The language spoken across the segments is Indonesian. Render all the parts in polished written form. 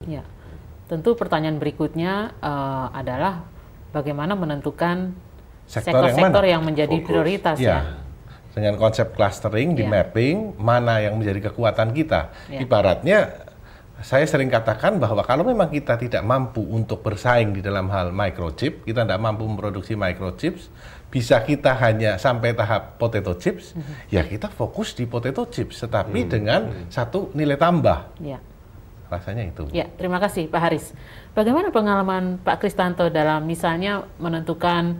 Ya, tentu pertanyaan berikutnya adalah bagaimana menentukan sektor-sektor yang menjadi prioritas ya. Dengan konsep clustering, di mapping mana yang menjadi kekuatan kita. Ibaratnya saya sering katakan bahwa kalau memang kita tidak mampu untuk bersaing di dalam hal microchip, kita tidak mampu memproduksi microchips, bisa kita hanya sampai tahap potato chips, ya kita fokus di potato chips, tetapi dengan satu nilai tambah. Rasanya itu. Ya, terima kasih Pak Haris. Bagaimana pengalaman Pak Kristanto dalam misalnya menentukan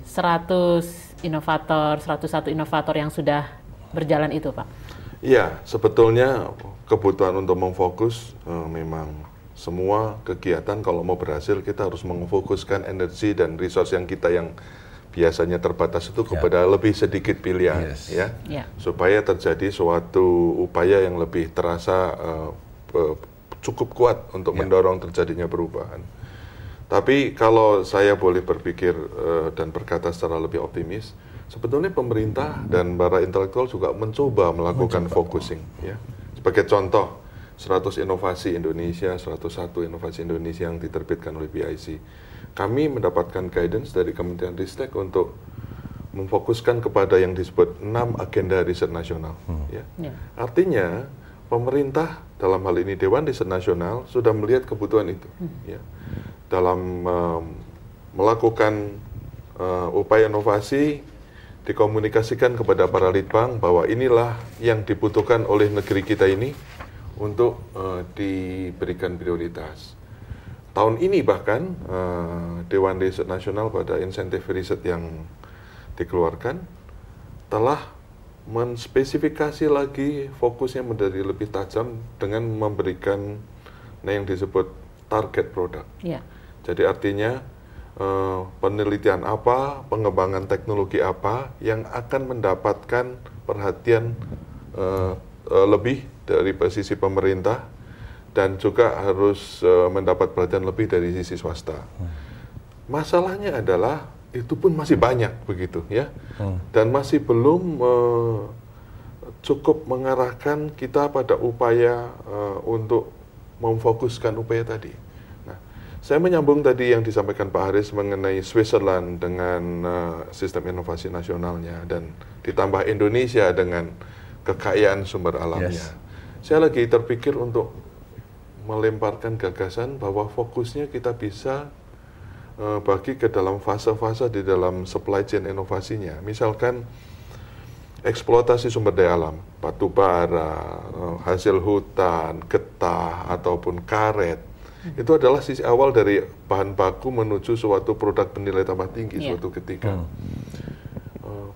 100 inovator, 101 inovator yang sudah berjalan itu, Pak? Iya, sebetulnya kebutuhan untuk memfokus memang semua kegiatan kalau mau berhasil kita harus memfokuskan energi dan resource yang kita yang biasanya terbatas itu kepada lebih sedikit pilihan, supaya terjadi suatu upaya yang lebih terasa cukup kuat untuk mendorong terjadinya perubahan. Tapi kalau saya boleh berpikir dan berkata secara lebih optimis, sebetulnya pemerintah dan para intelektual juga mencoba melakukan focusing. Ya. Sebagai contoh, 100 inovasi Indonesia, 101 inovasi Indonesia yang diterbitkan oleh BIC. Kami mendapatkan guidance dari Kementerian Ristek untuk memfokuskan kepada yang disebut 6 agenda riset nasional. Artinya, pemerintah dalam hal ini Dewan Riset Nasional sudah melihat kebutuhan itu. Dalam melakukan upaya inovasi, dikomunikasikan kepada para litbang bahwa inilah yang dibutuhkan oleh negeri kita ini untuk diberikan prioritas. Tahun ini bahkan Dewan Riset Nasional pada insentif riset yang dikeluarkan telah menspesifikasi lagi fokusnya menjadi lebih tajam dengan memberikan yang disebut target produk. Jadi artinya penelitian apa, pengembangan teknologi apa yang akan mendapatkan perhatian lebih dari sisi pemerintah dan juga harus mendapat perhatian lebih dari sisi swasta. Masalahnya adalah itu pun masih banyak begitu ya, dan masih belum cukup mengarahkan kita pada upaya untuk memfokuskan upaya tadi. Saya menyambung tadi yang disampaikan Pak Haris mengenai Switzerland dengan sistem inovasi nasionalnya dan ditambah Indonesia dengan kekayaan sumber alamnya. Saya lagi terpikir untuk melemparkan gagasan bahwa fokusnya kita bisa bagi ke dalam fase-fase di dalam supply chain inovasinya. Misalkan eksploitasi sumber daya alam, batu bara, hasil hutan, getah, ataupun karet. Itu adalah sisi awal dari bahan baku menuju suatu produk bernilai tambah tinggi suatu ketika.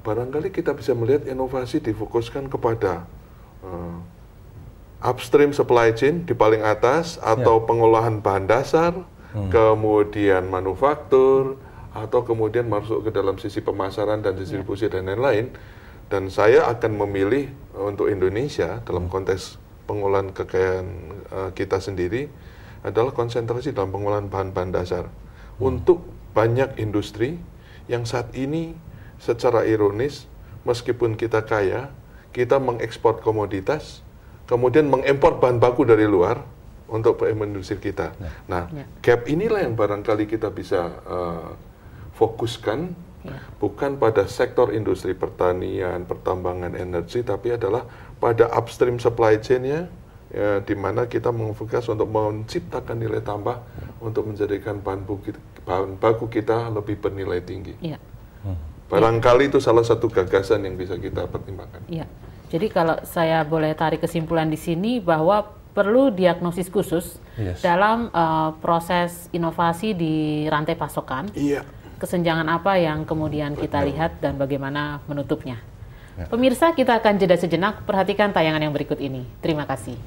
Barangkali kita bisa melihat inovasi difokuskan kepada upstream supply chain di paling atas atau pengolahan bahan dasar, kemudian manufaktur, atau kemudian masuk ke dalam sisi pemasaran dan distribusi dan lain-lain. Dan saya akan memilih untuk Indonesia dalam konteks pengolahan kekayaan kita sendiri adalah konsentrasi dalam pengolahan bahan-bahan dasar untuk banyak industri yang saat ini secara ironis meskipun kita kaya, kita mengekspor komoditas, kemudian mengimpor bahan baku dari luar untuk industri kita. Gap inilah yang barangkali kita bisa fokuskan, bukan pada sektor industri pertanian, pertambangan, energi, tapi adalah pada upstream supply chain-nya, di mana kita memfokus untuk menciptakan nilai tambah untuk menjadikan bahan baku kita lebih bernilai tinggi. Barangkali itu salah satu gagasan yang bisa kita pertimbangkan. Jadi kalau saya boleh tarik kesimpulan di sini bahwa perlu diagnosis khusus dalam proses inovasi di rantai pasokan. Kesenjangan apa yang kemudian kita lihat dan bagaimana menutupnya. Pemirsa, kita akan jeda sejenak, perhatikan tayangan yang berikut ini. Terima kasih.